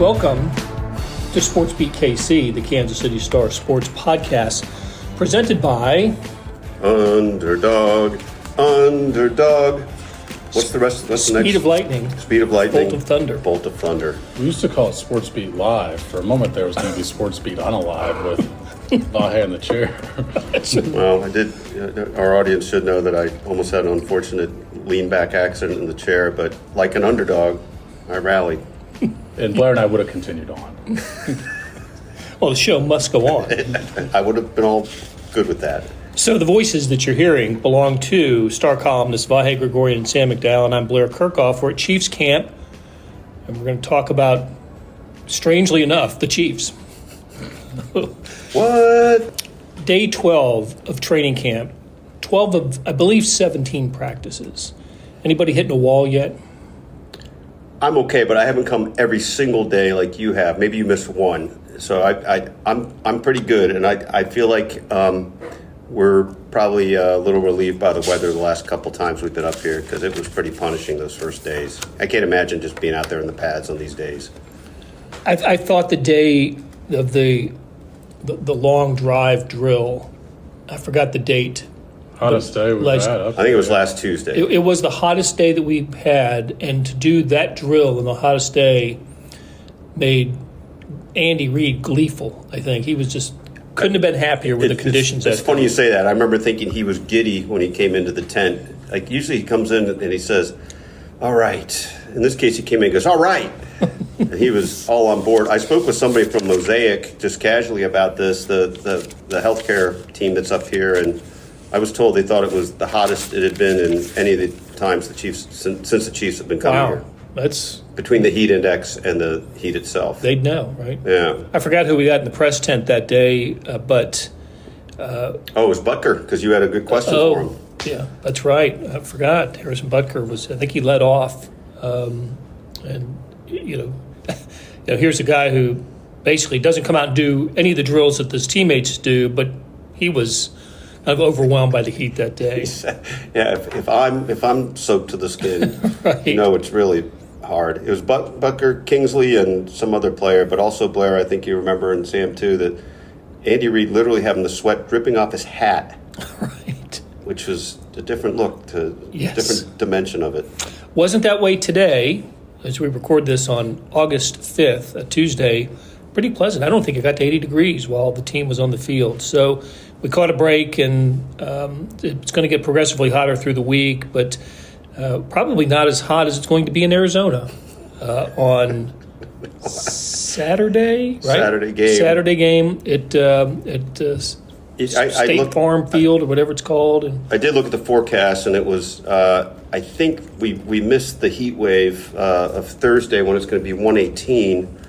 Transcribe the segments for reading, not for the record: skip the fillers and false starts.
Welcome to SportsBeat KC, the Kansas City Star sports podcast, presented by Underdog. What's the rest? What's the next? Speed of Lightning. Speed of Lightning. Bolt of Thunder. Bolt of Thunder. We used to call it SportsBeat Live. For a moment there was going to be SportsBeat Unalive with Vahe in the chair. Well, I did. Our audience should know that I almost had an unfortunate lean-back accident in the chair, but like an underdog, I rallied. And Blair and I would have continued on. Well, the show must go on. I would have been all good with that. So the voices that you're hearing belong to Star columnists Vahe Gregorian and Sam McDowell, and I'm Blair Kirchhoff. We're at Chiefs camp, and we're going to talk about, strangely enough, the Chiefs. What? Day 12 of training camp, 12 of, I believe, 17 practices. Anybody hitting a wall yet? I'm okay, but I haven't come every single day like you have. Maybe you missed one. So I'm pretty good, and I feel like we're probably a little relieved by the weather the last couple times we've been up here because it was pretty punishing those first days. I can't imagine just being out there in the pads on these days. I thought the day of the long drive drill, I forgot the date. Hottest day we've had. I think it was last Tuesday. It was the hottest day that we've had, and to do that drill on the hottest day made Andy Reid gleeful, I think. He was just couldn't have been happier with the conditions. It's funny you say that. I remember thinking he was giddy when he came into the tent. Like, usually he comes in and he says, all right. In this case, he came in and goes, all right. And he was all on board. I spoke with somebody from Mosaic just casually about this, the healthcare team that's up here, and I was told they thought it was the hottest it had been in any of the times the Chiefs since the Chiefs have been coming here. That's between the heat index and the heat itself. They'd know, right? Yeah. I forgot who we got in the press tent that day, but it was Butker because you had a good question for him. Yeah, that's right. I forgot. Harrison Butker was. I think he led off, and here's a guy who basically doesn't come out and do any of the drills that his teammates do, but he was kind of overwhelmed by the heat that day. Yeah, if I'm soaked to the skin, right. It's really hard. It was Butker, Kingsley, and some other player, but also Blair. I think you remember, and Sam too, that Andy Reid literally having the sweat dripping off his hat, right? Which was a different look to a different dimension of it. Wasn't that way today, as we record this on August 5th, a Tuesday. Pretty pleasant. I don't think it got to 80 degrees while the team was on the field. So we caught a break, and it's going to get progressively hotter through the week, but probably not as hot as it's going to be in Arizona on Saturday, right? Saturday game at State Farm Field or whatever it's called. And I did look at the forecast, and it was I think we missed the heat wave of Thursday when it's going to be 118.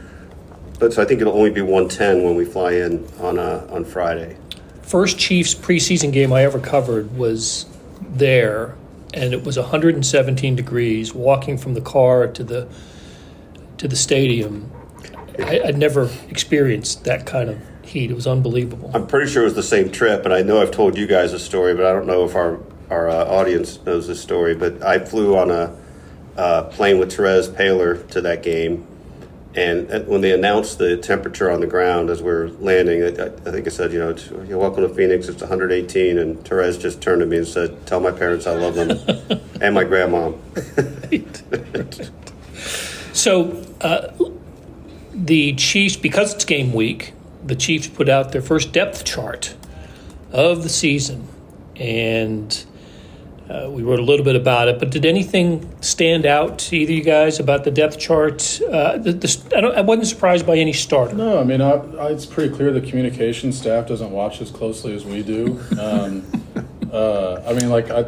But so I think it'll only be 110 when we fly in on Friday. First Chiefs preseason game I ever covered was there, and it was 117 degrees. Walking from the car to the stadium, I'd never experienced that kind of heat. It was unbelievable. I'm pretty sure it was the same trip, and I know I've told you guys a story, but I don't know if our audience knows this story. But I flew on a plane with Therese Paler to that game. And when they announced the temperature on the ground as we were landing, I think I said, you're welcome to Phoenix. It's 118. And Therese just turned to me and said, tell my parents I love them and my grandma. So the Chiefs, because it's game week, the Chiefs put out their first depth chart of the season. And we wrote a little bit about it, but did anything stand out to either of you guys about the depth chart? I wasn't surprised by any starter. No, I mean, it's pretty clear the communication staff doesn't watch as closely as we do. I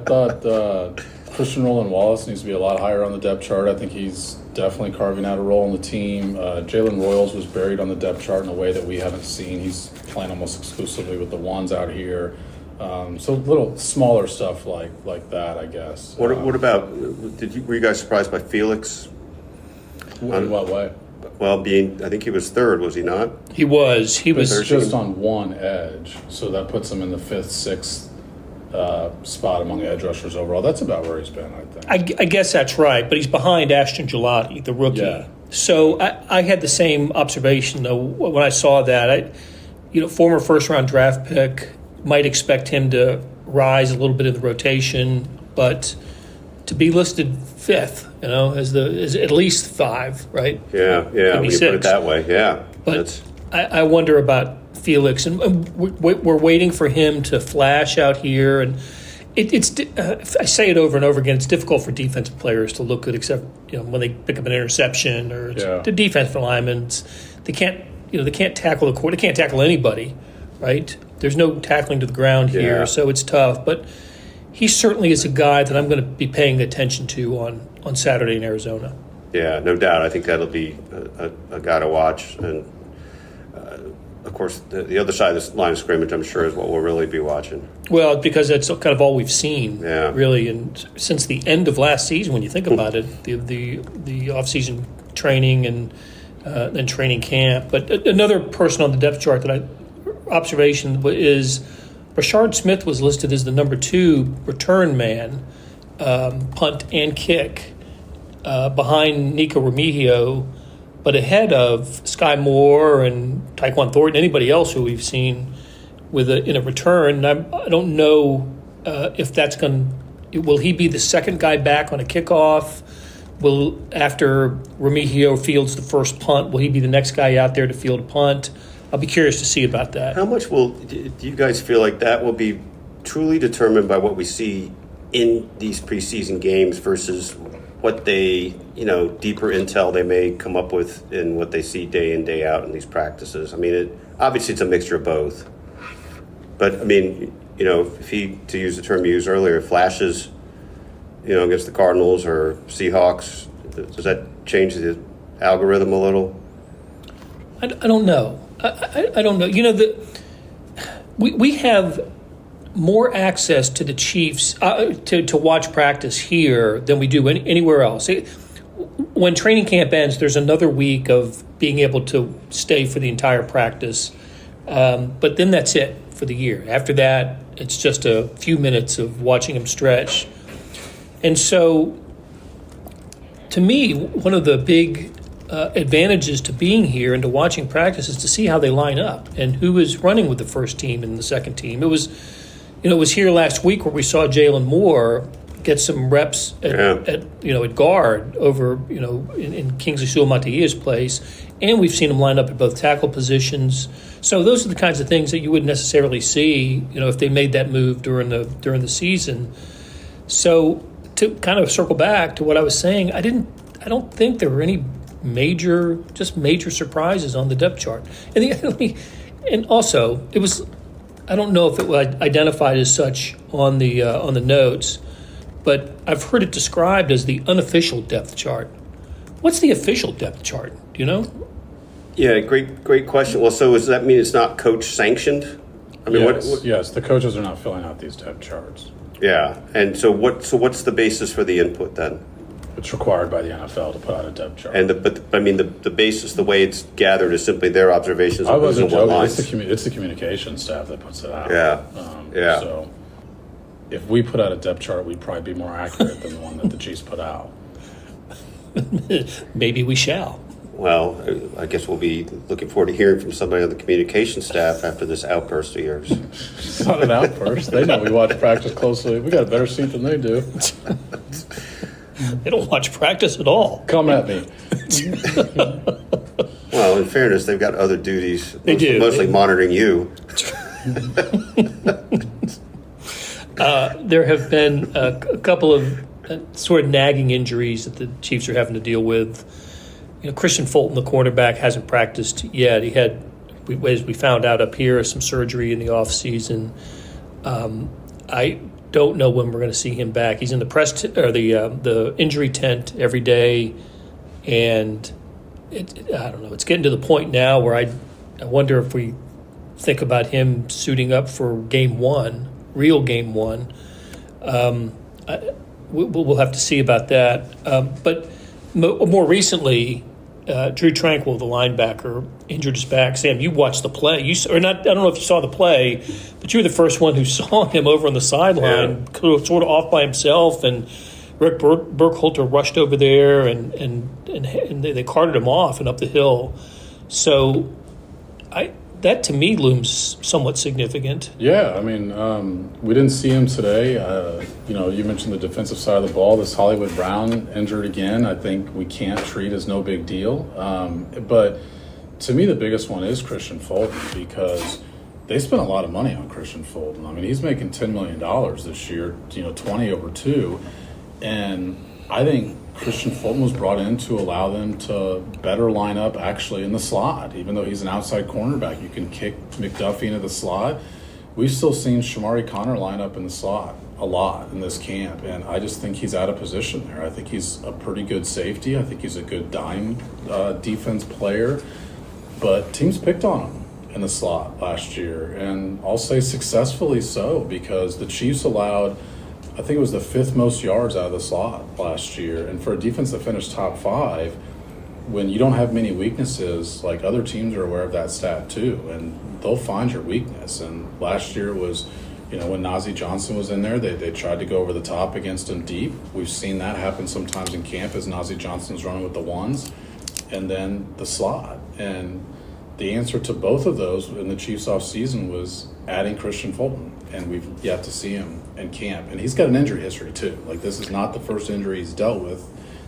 thought Christian Roland Wallace needs to be a lot higher on the depth chart. I think he's definitely carving out a role in the team. Jalen Royals was buried on the depth chart in a way that we haven't seen. He's playing almost exclusively with the ones out here. So little smaller stuff like that, I guess. What about? Were you guys surprised by Felix? In what way? Well, I think he was third, was he not? He was. He was just on one edge, so that puts him in the fifth, sixth spot among edge rushers overall. That's about where he's been, I think. I guess that's right, but he's behind Ashton Gelati, the rookie. Yeah. So I had the same observation though when I saw that. Former first-round draft pick, might expect him to rise a little bit in the rotation, but to be listed fifth, as at least 5, right? Yeah. When you put it that way, yeah. But I wonder about Felix, and we're waiting for him to flash out here, and I say it over and over again. It's difficult for defensive players to look good, except when they pick up an interception or the defensive linemen. They can't tackle the court. They can't tackle anybody, right? There's no tackling to the ground here, so it's tough. But he certainly is a guy that I'm going to be paying attention to on Saturday in Arizona. Yeah, no doubt. I think that'll be a guy to watch. And, of course, the other side of this line of scrimmage, I'm sure, is what we'll really be watching. Well, because that's kind of all we've seen, really, and since the end of last season, when you think about it, the off-season training and then training camp. But another person on the depth chart observation is Rashard Smith was listed as the number 2 return man, punt and kick, behind Nico Remigio, but ahead of Sky Moore and Tyquan Thornton, anybody else who we've seen in a return. And I don't know if that's will he be the second guy back on a kickoff? Will, after Remigio fields the first punt, will he be the next guy out there to field a punt? I'll be curious to see about that. How much do you guys feel like that will be truly determined by what we see in these preseason games versus what they, deeper intel they may come up with in what they see day in, day out in these practices? I mean, obviously it's a mixture of both. But, I mean, if he, to use the term you used earlier, flashes, against the Cardinals or Seahawks, does that change the algorithm a little? I don't know. I don't know. We have more access to the Chiefs to watch practice here than we do anywhere else. When training camp ends, there's another week of being able to stay for the entire practice, but then that's it for the year. After that, it's just a few minutes of watching them stretch. And so, to me, one of the big advantages to being here and to watching practice is to see how they line up and who is running with the first team and the second team. It was here last week where we saw Jalen Moore get some reps at guard over in Kingsley Suamata'ia's place, and we've seen him line up at both tackle positions. So those are the kinds of things that you wouldn't necessarily see, if they made that move during the season. So to kind of circle back to what I was saying, I don't think there were any major surprises on the depth chart. And also it was, I don't know if it was identified as such on the notes, but I've heard it described as the unofficial depth chart. What's the official depth chart? Do you know? Yeah, great question. Well, so does that mean it's not coach sanctioned? I mean, yes, the coaches are not filling out these depth charts. Yeah, and so what's the basis for the input then? It's required by the NFL to put out a depth chart. And the basis, the way it's gathered, is simply their observations. I wasn't joking. It's the communication staff that puts it out. Yeah. So if we put out a depth chart, we'd probably be more accurate than the one that the Chiefs put out. Maybe we shall. Well, I guess we'll be looking forward to hearing from somebody on the communication staff after this outburst of yours. It's not an outburst. They know we watch practice closely. We got a better seat than they do. They don't watch practice at all. Come at me. Well, in fairness, they've got other duties. They do. Mostly monitoring you. There have been a couple of sort of nagging injuries that the Chiefs are having to deal with. Christian Fulton, the cornerback, hasn't practiced yet. He had, as we found out up here, some surgery in the offseason. I don't know when we're going to see him back. He's in the injury tent every day, and I don't know. It's getting to the point now where I wonder if we think about him suiting up for game one, real game one. We'll have to see about that. But more recently, Drew Tranquill, the linebacker, injured his back. Sam, you watched the play. I don't know if you saw the play, but you were the first one who saw him over on the sideline, sort of off by himself, and Rick Burkhalter rushed over there and they carted him off and up the hill. So that to me looms somewhat significant. Yeah, I mean, we didn't see him today. You mentioned the defensive side of the ball. This Hollywood Brown injured again. I think we can't treat as no big deal. But to me, the biggest one is Christian Fulton, because they spent a lot of money on Christian Fulton. I mean, he's making $10 million this year, 20 over 2. And I think Christian Fulton was brought in to allow them to better line up actually in the slot. Even though he's an outside cornerback, you can kick McDuffie into the slot. We've still seen Shamari Connor line up in the slot a lot in this camp, and I just think he's out of position there. I think he's a pretty good safety. I think he's a good dime defense player, but teams picked on him in the slot last year, and I'll say successfully so, because the Chiefs allowed, I think it was the 5th most yards out of the slot last year. And for a defense that finished top 5, when you don't have many weaknesses, like, other teams are aware of that stat too, and they'll find your weakness. And last year was, when Najee Johnson was in there, they tried to go over the top against him deep. We've seen that happen sometimes in camp as Najee Johnson's running with the ones, and then the slot. And the answer to both of those in the Chiefs offseason was adding Christian Fulton, and we've yet to see him in camp. And he's got an injury history too. Like, this is not the first injury he's dealt with.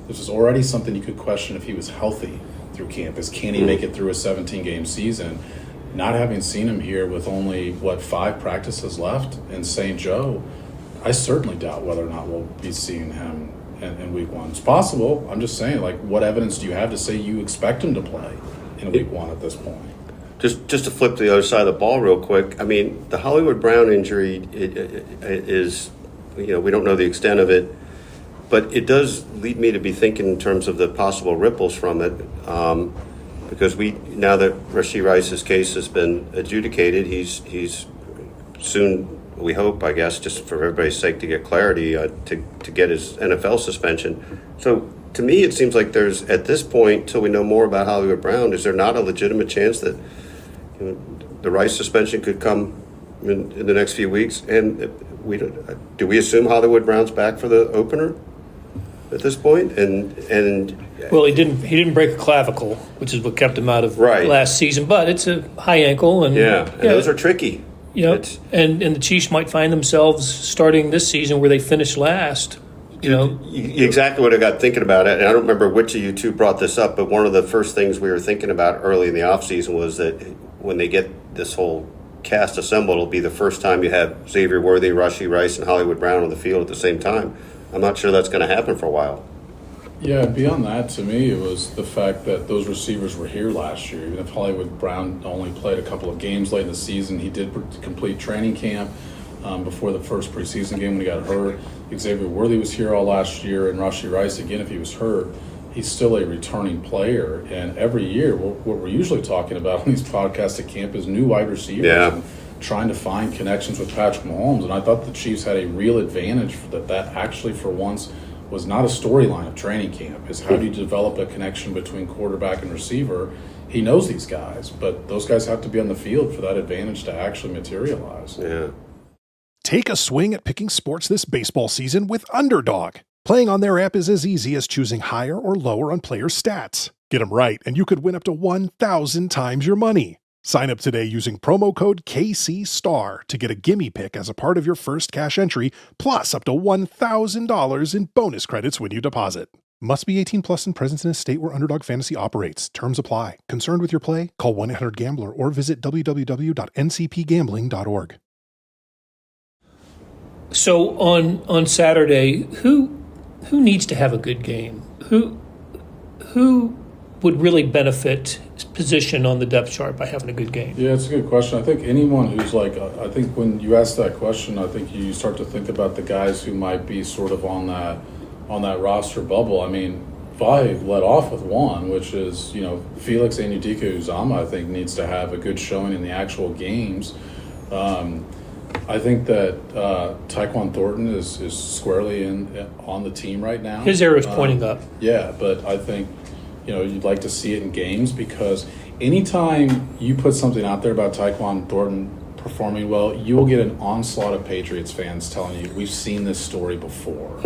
This is already something you could question if he was healthy through camp, is can he make it through a 17-game season? Not having seen him here with only, 5 practices left in St. Joe, I certainly doubt whether or not we'll be seeing him in week 1. It's possible. I'm just saying, what evidence do you have to say you expect him to play in week 1 at this point? Just to flip to the other side of the ball real quick, I mean, the Hollywood Brown injury is, we don't know the extent of it, but it does lead me to be thinking in terms of the possible ripples from it, because now that Rashee Rice's case has been adjudicated, he's soon, we hope, I guess, just for everybody's sake, to get clarity to get his NFL suspension. So to me, it seems like there's, at this point, till we know more about Hollywood Brown, is there not a legitimate chance that the Rice suspension could come in the next few weeks? And do we assume Hollywood Brown's back for the opener at this point? And well, he didn't break a clavicle, which is what kept him out of right. last season. But it's a high ankle, and those are tricky. And the Chiefs might find themselves starting this season where they finished last. Exactly what I got thinking about it. And I don't remember which of you two brought this up, but one of the first things we were thinking about early in the offseason was that when they get this whole cast assembled, it'll be the first time you have Xavier Worthy, Rashee Rice, and Hollywood Brown on the field at the same time. I'm not sure that's going to happen for a while. Yeah, beyond that, to me, it was the fact that those receivers were here last year. Even if Hollywood Brown only played a couple of games late in the season, he did complete training camp before the first preseason game when he got hurt. Xavier Worthy was here all last year, and Rashee Rice, again, if he was hurt, he's still a returning player. And every year, what we're usually talking about on these podcasts at camp is new wide receivers and trying to find connections with Patrick Mahomes. And I thought the Chiefs had a real advantage that actually for once was not a storyline of training camp, is how do you develop a connection between quarterback and receiver? He knows these guys, but those guys have to be on the field for that advantage to actually materialize. Yeah. Take a swing at picking sports this baseball season with Underdog. Playing on their app is as easy as choosing higher or lower on players' stats. Get them right, and you could win up to 1,000 times your money. Sign up today using promo code KCSTAR to get a gimme pick as a part of your first cash entry, plus up to $1,000 in bonus credits when you deposit. Must be 18 plus and present in a state where Underdog Fantasy operates. Terms apply. Concerned with your play? Call 1-800-GAMBLER or visit www.ncpgambling.org. So on Saturday, who needs to have a good game? Who would really benefit his position on the depth chart by having a good game? Yeah, it's a good question. I think anyone who's I think when you ask that question, I think you start to think about the guys who might be sort of on that roster bubble. I mean, Vahe led off with one, which is, Felix Anudika-Uzomah, I think, needs to have a good showing in the actual games. I think that Tyquan Thornton is squarely on the team right now. His arrow is pointing up. Yeah, but I think, you'd like to see it in games, because anytime you put something out there about Tyquan Thornton performing well, you will get an onslaught of Patriots fans telling you, we've seen this story before.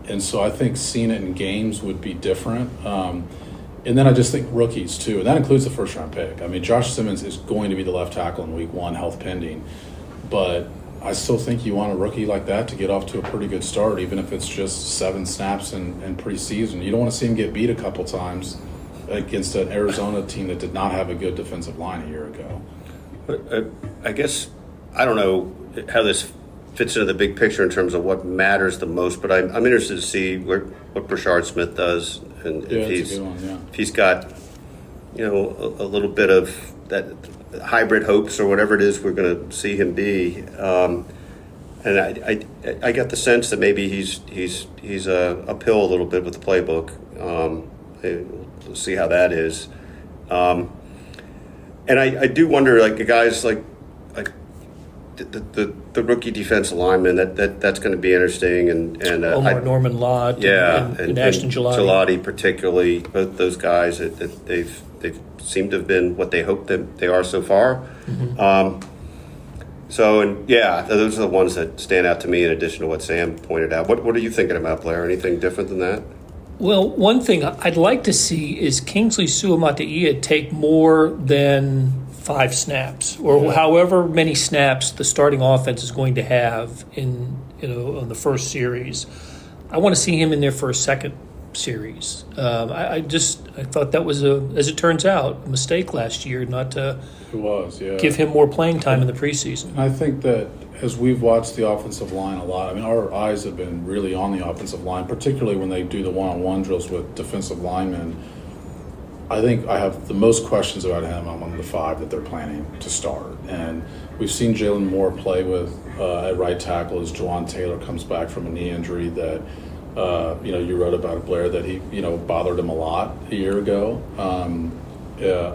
And so I think seeing it in games would be different. And then I just think rookies, too. And that includes the first-round pick. I mean, Josh Simmons is going to be the left tackle in week 1, health pending. But I still think you want a rookie like that to get off to a pretty good start, even if it's just 7 snaps in preseason. You don't want to see him get beat a couple times against an Arizona team that did not have a good defensive line a year ago. But I guess, I don't know how this fits into the big picture in terms of what matters the most, but I'm interested to see what Brashard Smith does, and if he's got, a little bit of that hybrid hopes or whatever it is we're going to see him be. And I got the sense that maybe he's uphill a little bit with the playbook. We'll see how that is. And I do wonder, like, the guys like the rookie defensive lineman, that's going to be interesting, and Omar Norman Lott, and Ashton Gelati particularly, both those guys that they've seemed to have been what they hope that they are so far. Mm-hmm. Those are the ones that stand out to me. In addition to what Sam pointed out, what are you thinking about, Blair? Anything different than that? Well, one thing I'd like to see is Kingsley Suamataia take more than 5 snaps, or however many snaps the starting offense is going to have in the first series. I want to see him in there for a second series. I thought that was as it turns out, a mistake last year not to give him more playing time in the preseason. I think that as we've watched the offensive line a lot, I mean, our eyes have been really on the offensive line, particularly when they do the one-on-one drills with defensive linemen. I think I have the most questions about him among the 5 that they're planning to start. And we've seen Jalen Moore play with at right tackle as Juwan Taylor comes back from a knee injury that, you wrote about, Blair, that he, bothered him a lot a year ago.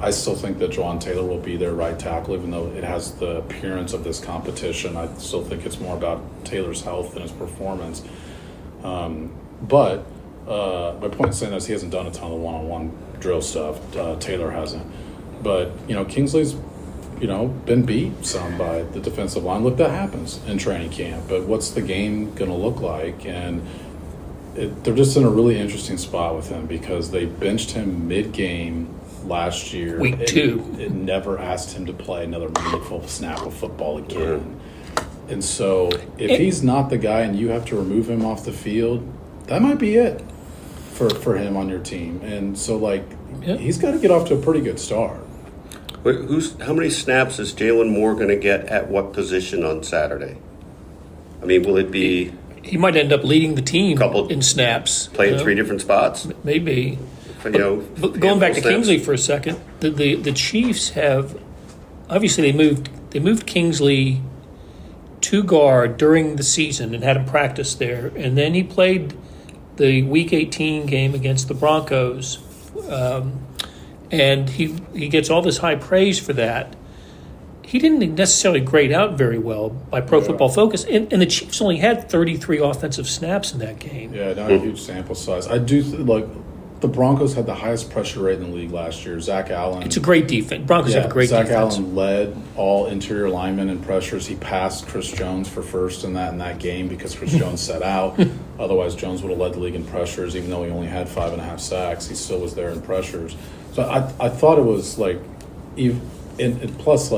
I still think that Juwan Taylor will be their right tackle, even though it has the appearance of this competition. I still think it's more about Taylor's health than his performance. But my point in saying is he hasn't done a ton of the one-on-one drill stuff. Taylor hasn't. But, Kingsley's, been beat some by the defensive line. Look, that happens in training camp. But what's the game going to look like? And they're just in a really interesting spot with him because they benched him mid-game last year. Week 2. It never asked him to play another meaningful snap of football again. And so if he's not the guy and you have to remove him off the field, that might be it for him on your team. And so, he's got to get off to a pretty good start. How many snaps is Jalen Moore going to get at what position on Saturday? I mean, will it be... He might end up leading the team in snaps. Playing 3 different spots? Maybe. But going back to Kingsley for a second, the Chiefs have... Obviously, they moved Kingsley to guard during the season and had him practice there. And then he played the Week 18 game against the Broncos. And he gets all this high praise for that. He didn't necessarily grade out very well by Pro Football Focus, and the Chiefs only had 33 offensive snaps in that game. Yeah, not a huge sample size. I do the Broncos had the highest pressure rate in the league last year. Zach Allen. It's a great defense. Broncos have a great defense. Zach Allen led all interior linemen in pressures. He passed Chris Jones for first in that game because Chris Jones set out. Otherwise, Jones would have led the league in pressures, even though he only had 5.5 sacks. He still was there in pressures. So I thought it was and plus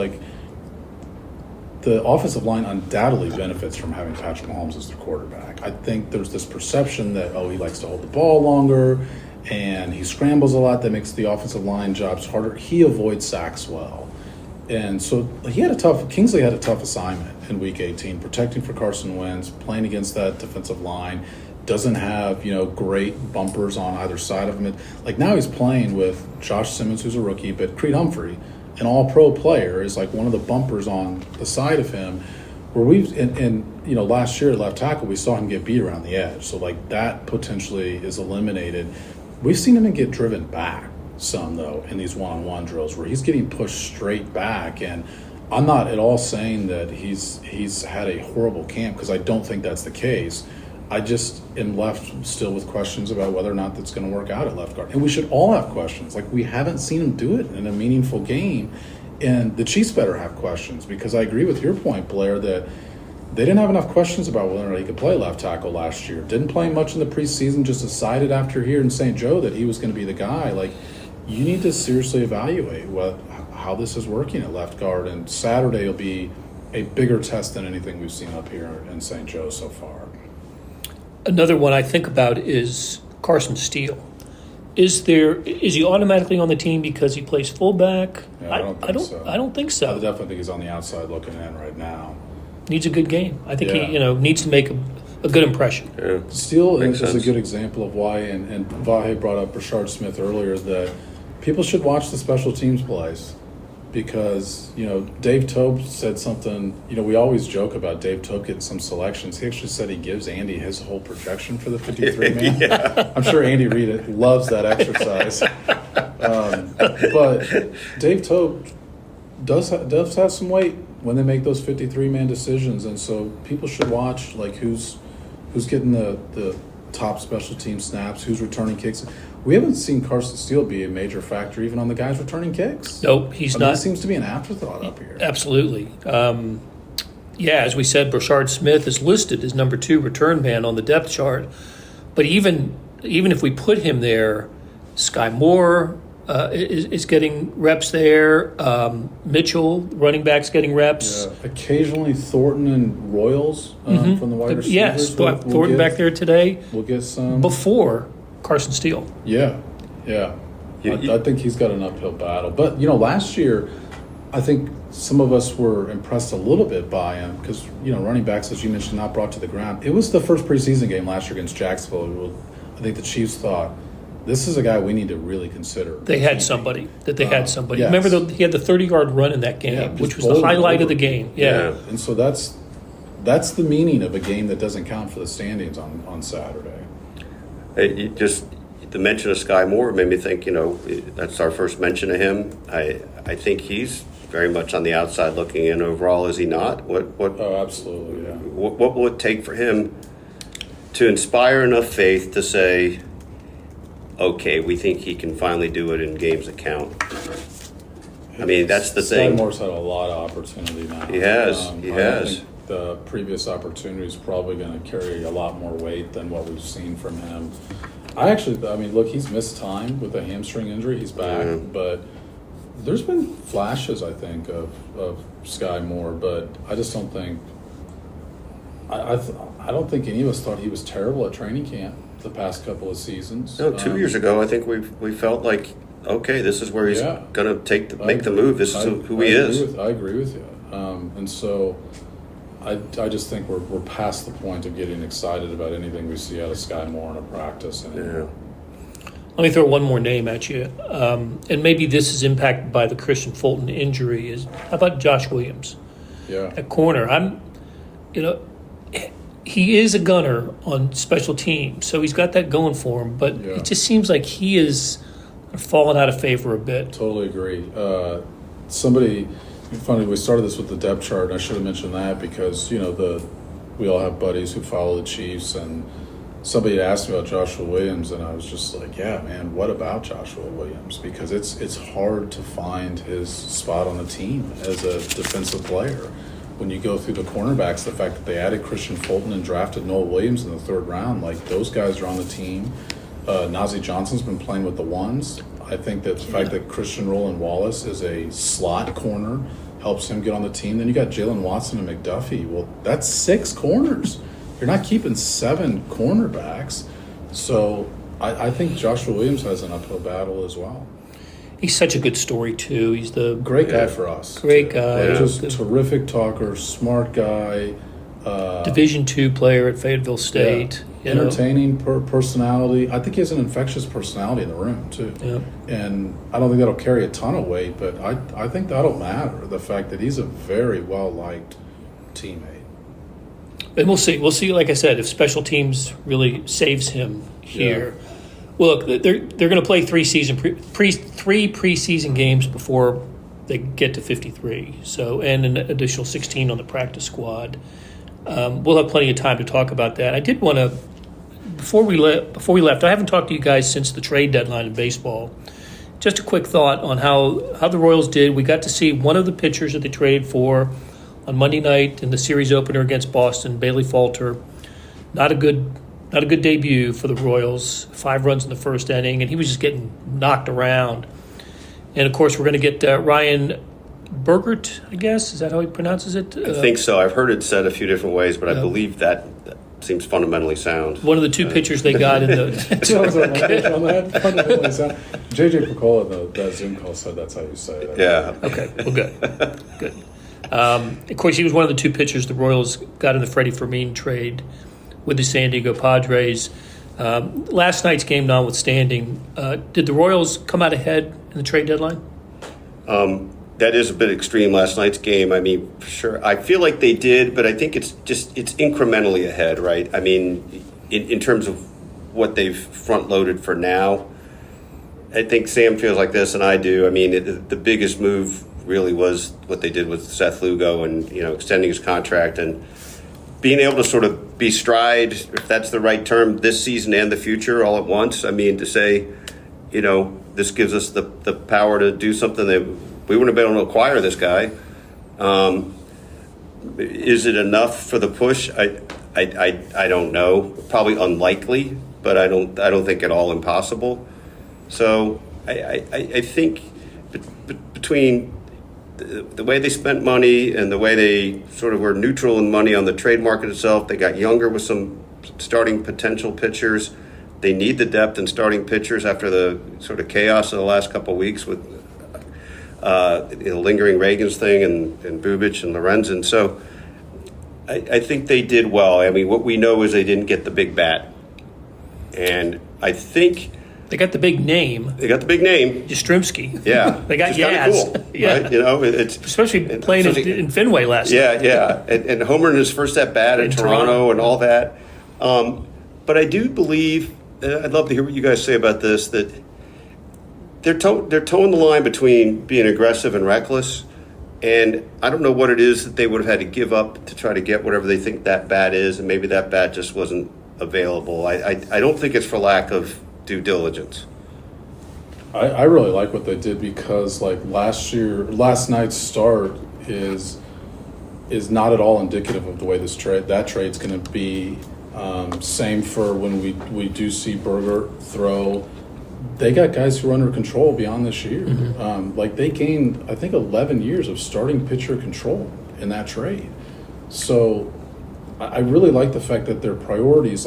the offensive line undoubtedly benefits from having Patrick Mahomes as their quarterback. I think there's this perception that, he likes to hold the ball longer and he scrambles a lot that makes the offensive line jobs harder. He avoids sacks well. And so Kingsley had a tough assignment in Week 18, protecting for Carson Wentz, playing against that defensive line. Doesn't have, great bumpers on either side of him. Now he's playing with Josh Simmons, who's a rookie, but Creed Humphrey, an all-pro player, is one of the bumpers on the side of him. Where last year at left tackle, we saw him get beat around the edge. So that potentially is eliminated. We've seen him get driven back some, though, in these one-on-one drills where he's getting pushed straight back. And I'm not at all saying that he's had a horrible camp, because I don't think that's the case. I just am left still with questions about whether or not that's going to work out at left guard. And we should all have questions. We haven't seen him do it in a meaningful game. And the Chiefs better have questions, because I agree with your point, Blair, that they didn't have enough questions about whether or not he could play left tackle last year. Didn't play much in the preseason, just decided after here in St. Joe that he was going to be the guy. Like, you need to seriously evaluate how this is working at left guard, and Saturday will be a bigger test than anything we've seen up here in St. Joe so far. Another one I think about is Carson Steele. Is he automatically on the team because he plays fullback? Yeah, I don't think so. I don't think so. I definitely think he's on the outside looking in right now. Needs a good game. I think Yeah. he needs to make a good impression. Yeah. Steele Makes is a sense. good example of why, and Vahe brought up Rashard Smith earlier, that people should watch the special teams plays because, Dave Tope said something, we always joke about Dave Tope getting some selections. He actually said he gives Andy his whole projection for the 53-man. Yeah. I'm sure Andy Reid loves that exercise. But Dave Tope does have some weight when they make those 53-man decisions, and so people should watch like who's getting the top special team snaps, who's returning kicks. We haven't seen Carson Steele be a major factor even on the guys returning kicks. Nope, he's not. He seems to be an afterthought up here. Absolutely. As we said, Rashard Smith is listed as number 2 return man on the depth chart. But even if we put him there, Sky Moore is getting reps there. Mitchell, running back's getting reps. Yeah. Occasionally Thornton and Royals from the wide receivers. Yes, Thornton back there today We'll get some. before Carson Steele. Yeah. I think he's got an uphill battle. But, last year, I think some of us were impressed a little bit by him because, running backs, as you mentioned, not brought to the ground. It was the first preseason game last year against Jacksonville. I think the Chiefs thought, this is a guy we need to really consider. They had somebody. Yes. Remember, he had the 30-yard run in that game, just which was the bowled highlight over. of the game. Yeah. And so that's the meaning of a game that doesn't count for the standings on Saturday. The mention of Sky Moore made me think, that's our first mention of him. I think he's very much on the outside looking in overall, is he not? Oh, absolutely, yeah. What will it take for him to inspire enough faith to say, okay, we think he can finally do it in games that count? I mean, that's the Sky thing. Moore's had a lot of opportunity now. He has. I think the previous opportunity is probably going to carry a lot more weight than what we've seen from him. Look, he's missed time with a hamstring injury. He's back, but there's been flashes, I think, of Sky Moore, but I just don't think I don't think any of us thought he was terrible at training camp the past couple of seasons. No, 2 years ago, I think we felt like, okay, this is where he's going to make the move. This is who he is. I agree with you, and so I just think we're past the point of getting excited about anything we see out of Sky Moore in a practice anymore. Yeah. Let me throw one more name at you, and maybe this is impacted by the Christian Fulton injury. How about Josh Williams? Yeah, At corner, he is a gunner on special teams, so he's got that going for him. But it just seems like he is fallen out of favor a bit. totally agree. Funny, we started this with the depth chart, and I should have mentioned that because we all have buddies who follow the Chiefs, and somebody had asked me about Joshua Williams, and I was just like, yeah, man, what about Joshua Williams? Because it's hard to find his spot on the team as a defensive player. When you go through the cornerbacks, the fact that they added Christian Fulton and drafted Noah Williams in the 3rd round, like those guys are on the team. Najee Johnson's been playing with the ones. I think that the fact that Christian Roland Wallace is a slot corner helps him get on the team. Then you got Jalen Watson and McDuffie. Well, that's 6 corners. You're not keeping 7 cornerbacks. So I think Joshua Williams has an uphill battle as well. He's such a good story too. He's the Great guy for us. Great guy. Like, just terrific talker, smart guy. Division II player at Fayetteville State. Entertaining personality. I think he has an infectious personality in the room too. Yeah. And I don't think that'll carry a ton of weight, but I think that'll matter. The fact that he's a very well liked teammate. And we'll see. We'll see. Like I said, if special teams really saves him here. Well, look, they're going to play 3 preseason games before they get to 53. So, and an additional 16 on the practice squad. We'll have plenty of time to talk about that. I did want to, before we left, I haven't talked to you guys since the trade deadline in baseball. Just a quick thought on how the Royals did. We got to see one of the pitchers that they traded for on Monday night in the series opener against Boston. Bailey Falter, not a good debut for the Royals. 5 runs in the first inning, and he was just getting knocked around. And, of course, we're going to get Ryan Bergert, I guess. Is that how he pronounces it? I think so. I've heard it said a few different ways, but I believe that seems fundamentally sound. One of the 2 pitchers they got in the JJ Picola, that Zoom call said that's how you say it. Yeah. Okay, well, good. Of course, he was one of the 2 pitchers the Royals got in the Freddie Fermin trade with the San Diego Padres. Last night's game notwithstanding, did the Royals come out ahead in the trade deadline? That is a bit extreme, last night's game. I mean, for sure. I feel like they did, but I think it's incrementally ahead, right? I mean, in terms of what they've front-loaded for now, I think Sam feels like this, and I do. I mean, the biggest move really was what they did with Seth Lugo and, extending his contract and being able to sort of be stride, if that's the right term, this season and the future all at once. I mean, to say, this gives us the power to do something that we wouldn't have been able to acquire this guy. Is it enough for the push? I don't know. Probably unlikely, but I don't think at all impossible. So I think between the way they spent money and the way they sort of were neutral in money on the trade market itself, they got younger with some starting potential pitchers. They need the depth in starting pitchers after the sort of chaos of the last couple of weeks with lingering Reagan's thing and Bubic and Lorenzen. So I think they did well. I mean, what we know is they didn't get the big bat. And I think they got the big name. Yastrzemski. Yeah. They got Yaz. Cool, yeah. Right? It's especially playing in Fenway last night. Yeah. And Homer in his first at-bat in Toronto and all that. But I do believe, I'd love to hear what you guys say about this, that they're towing the line between being aggressive and reckless, and I don't know what it is that they would have had to give up to try to get whatever they think that bat is, and maybe that bat just wasn't available. I don't think it's for lack of due diligence. I really like what they did because last night's start is not at all indicative of the way that trade's going to be. Same for when we do see Berger throw. They got guys who are under control beyond this year. Mm-hmm. They gained, I think, 11 years of starting pitcher control in that trade. So I really like the fact that their priorities,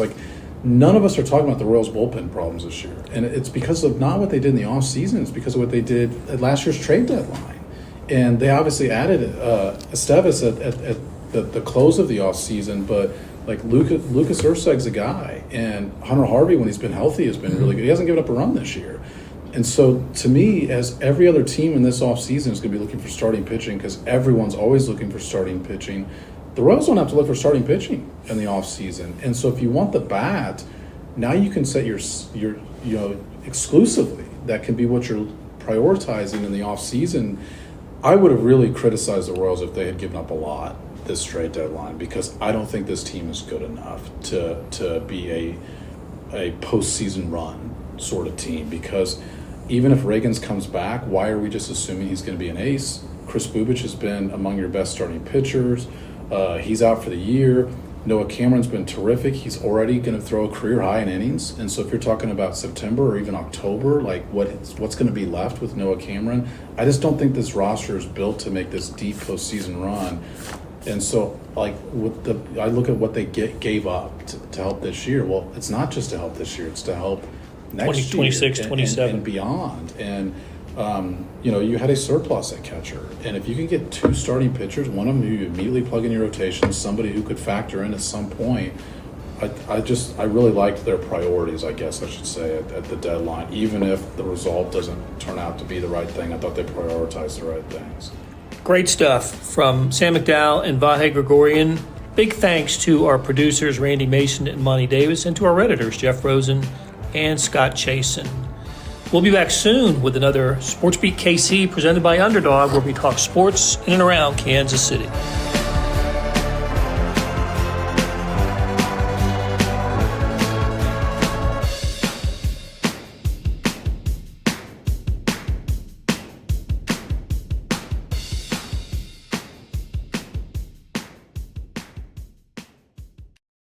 none of us are talking about the Royals' bullpen problems this year. And it's because of not what they did in the offseason, it's because of what they did at last year's trade deadline. And they obviously added Estevez at the close of the offseason, but Lucas Urseg's a guy, and Hunter Harvey, when he's been healthy, has been really good. He hasn't given up a run this year. And so, to me, as every other team in this offseason is going to be looking for starting pitching, because everyone's always looking for starting pitching, the Royals don't have to look for starting pitching in the offseason. And so, if you want the bat, now you can set your exclusively. That can be what you're prioritizing in the offseason. I would have really criticized the Royals if they had given up a lot this trade deadline, because I don't think this team is good enough to be a postseason run sort of team, because even if Reagan's comes back, why are we just assuming he's going to be an ace? Chris Bubic has been among your best starting pitchers. He's out for the year. Noah Cameron's been terrific. He's already going to throw a career high in innings. And so if you're talking about September or even October, what's going to be left with Noah Cameron? I just don't think this roster is built to make this deep postseason run. And so, I look at what they gave up to help this year. Well, it's not just to help this year; it's to help next 26, year 27. and beyond. And you had a surplus at catcher, and if you can get 2 starting pitchers, one of them who you immediately plug in your rotation, somebody who could factor in at some point. I really liked their priorities, I guess I should say, at the deadline. Even if the result doesn't turn out to be the right thing, I thought they prioritized the right things. Great stuff from Sam McDowell and Vahe Gregorian. Big thanks to our producers, Randy Mason and Monty Davis, and to our Redditors, Jeff Rosen and Scott Chasen. We'll be back soon with another SportsBeat KC presented by Underdog, where we talk sports in and around Kansas City.